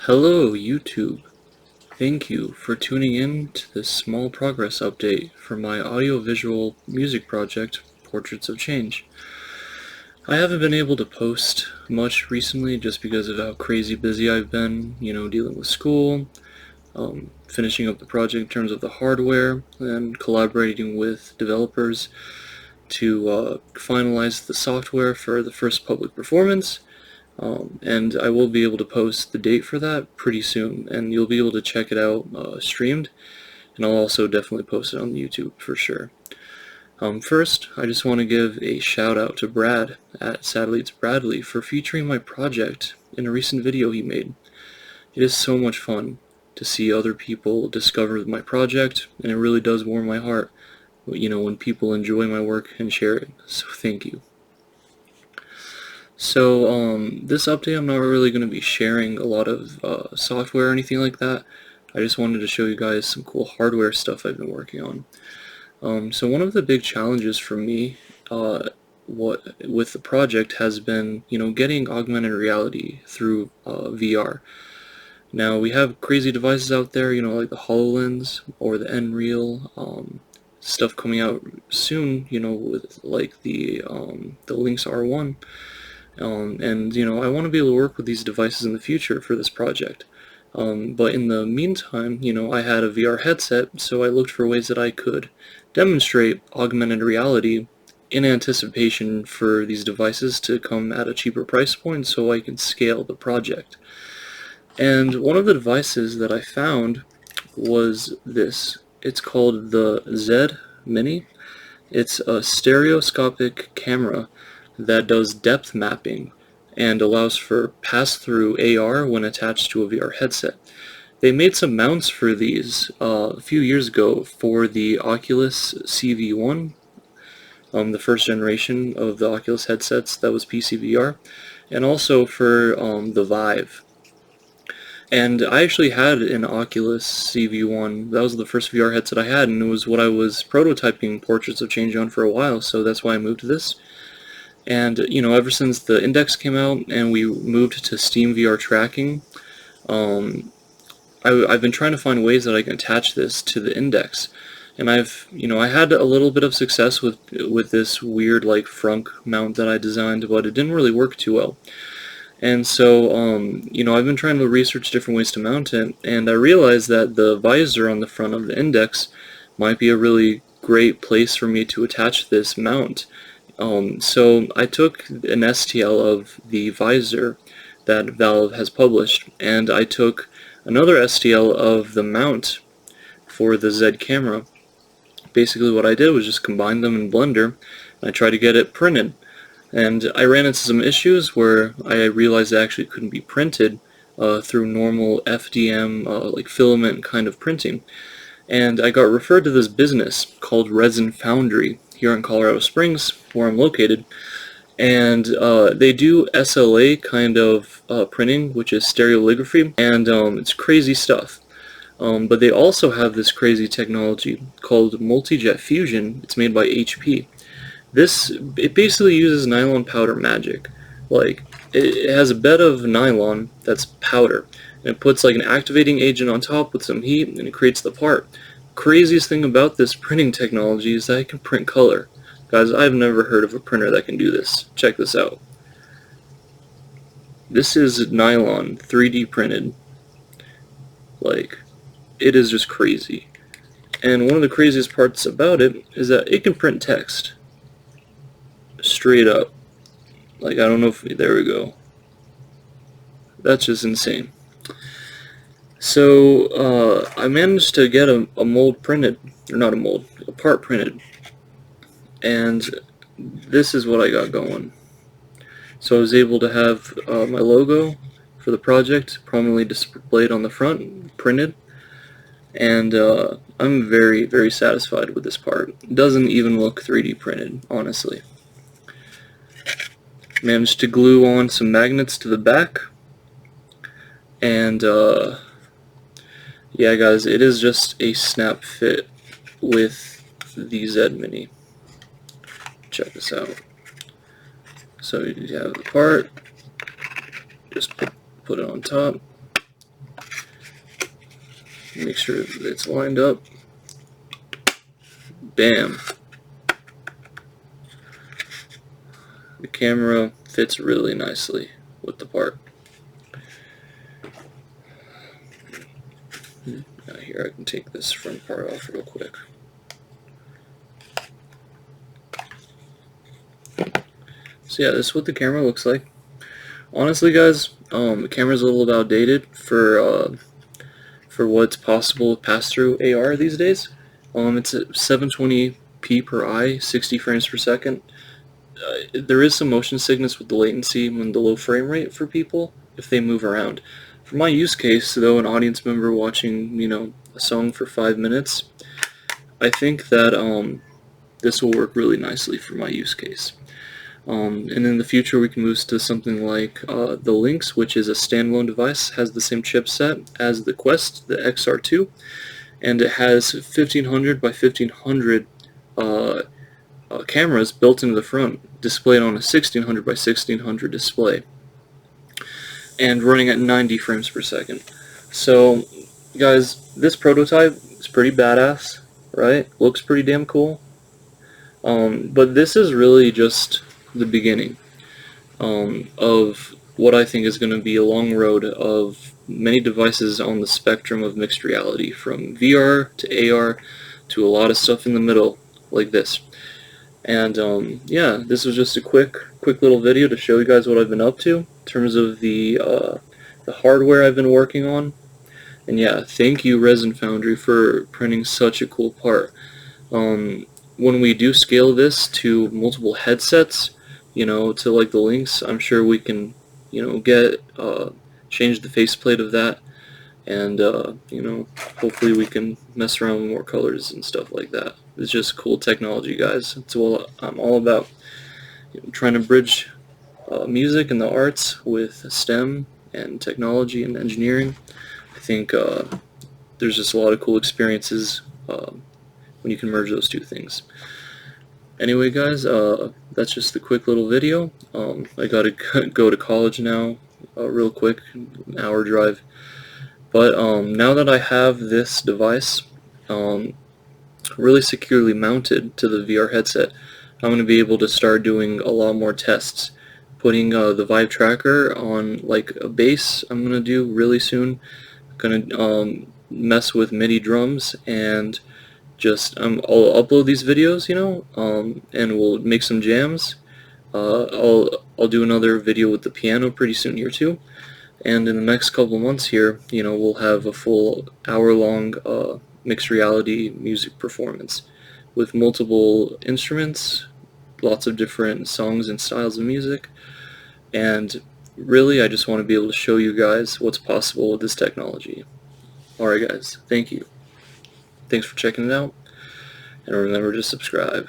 Hello YouTube! Thank you for tuning in to this small progress update for my audio-visual music project, Portraits of Change. I haven't been able to post much recently just because of how crazy busy I've been, dealing with school, finishing up the project in terms of the hardware, and collaborating with developers to finalize the software for the first public performance. And I will be able to post the date for that pretty soon, and you'll be able to check it out streamed, and I'll also definitely post it on YouTube for sure. First, I just want to give a shout out to Brad at Sadly It's Bradley for featuring my project in a recent video he made. It is so much fun to see other people discover my project, and it really does warm my heart, when people enjoy my work and share it, so thank you. So this update I'm not really going to be sharing a lot of software or anything like that. I just wanted to show you guys some cool hardware stuff I've been working on. So one of the big challenges for me with the project has been, getting augmented reality through VR. Now we have crazy devices out there, like the HoloLens or the Nreal, stuff coming out soon, with like the Lynx R1. And I want to be able to work with these devices in the future for this project. But in the meantime, I had a VR headset, so I looked for ways that I could demonstrate augmented reality in anticipation for these devices to come at a cheaper price point so I can scale the project. And one of the devices that I found was this. It's called the ZED Mini. It's a stereoscopic camera that does depth mapping and allows for pass-through AR when attached to a VR headset. They made some mounts for these a few years ago for the Oculus CV1, the first generation of the Oculus headsets that was PCVR, and also for the Vive. And I actually had an Oculus CV1. That was the first VR headset I had, and it was what I was prototyping Portraits of Change on for a while, so that's why I moved to this. And ever since the Index came out and we moved to Steam VR tracking, I've been trying to find ways that I can attach this to the Index. And I had a little bit of success with this weird like frunk mount that I designed, but it didn't really work too well. And so I've been trying to research different ways to mount it, and I realized that the visor on the front of the Index might be a really great place for me to attach this mount. So I took an STL of the visor that Valve has published, and I took another STL of the mount for the ZED camera. Basically what I did was just combine them in Blender, and I tried to get it printed. And I ran into some issues where I realized it actually couldn't be printed through normal FDM, like filament kind of printing. And I got referred to this business called Resin Foundry here in Colorado Springs, where I'm located, and they do SLA kind of printing, which is stereolithography, and it's crazy stuff. But they also have this crazy technology called multi-jet fusion. It's made by HP. It basically uses nylon powder magic. Like, it has a bed of nylon that's powder, and it puts like an activating agent on top with some heat, and it creates the part. Craziest thing about this printing technology is that it can print color. Guys, I've never heard of a printer that can do this. Check this out. This is nylon 3D printed. Like, it is just crazy. And one of the craziest parts about it is that it can print text. Straight up. Like, I don't know if there we go. That's just insane. So I managed to get a mold printed, or not a mold, a part printed, and this is what I got going. So I was able to have my logo for the project prominently displayed on the front, printed, and I'm very, very satisfied with this part. It doesn't even look 3D printed, honestly. Managed to glue on some magnets to the back, and yeah guys, it is just a snap fit with the ZED Mini. Check this out. So you have the part, just put it on top, Make sure it's lined up. Bam. The camera fits really nicely with the part. Now here I can take this front part off real quick. So yeah, this is what the camera looks like. Honestly, guys, the camera's a little bit outdated for what's possible with pass-through AR these days. It's at 720p per eye, 60 frames per second. There is some motion sickness with the latency and the low frame rate for people if they move around. For my use case, though, an audience member watching, a song for 5 minutes, I think that this will work really nicely for my use case. And in the future we can move to something like the Lynx, which is a standalone device, has the same chipset as the Quest, the XR2, and it has 1500 by 1500 cameras built into the front, displayed on a 1600 by 1600 display, and running at 90 frames per second. So, guys, this prototype is pretty badass, right? Looks pretty damn cool. But this is really just the beginning of what I think is going to be a long road of many devices on the spectrum of mixed reality, from VR to AR to a lot of stuff in the middle like this. And yeah, this was just a quick little video to show you guys what I've been up to in terms of the hardware I've been working on. And yeah, thank you Resin Foundry for printing such a cool part. When we do scale this to multiple headsets, to like the Lynx, I'm sure we can, get change the faceplate of that, and hopefully we can mess around with more colors and stuff like that. It's just cool technology, guys. It's what I'm all about. Trying to bridge music and the arts with STEM and technology and engineering. I think there's just a lot of cool experiences when you can merge those two things. Anyway, guys, that's just a quick little video. I gotta go to college now, real quick, an hour drive. But now that I have this device really securely mounted to the VR headset, I'm going to be able to start doing a lot more tests. Putting the Vive tracker on like a bass, I'm going to do really soon. I'm going to mess with MIDI drums, and just I'll upload these videos, and we'll make some jams. I'll do another video with the piano pretty soon here too. And in the next couple of months here, we'll have a full hour-long mixed reality music performance with multiple instruments, lots of different songs and styles of music. And really, I just want to be able to show you guys what's possible with this technology. Alright guys, thank you. Thanks for checking it out, and remember to subscribe.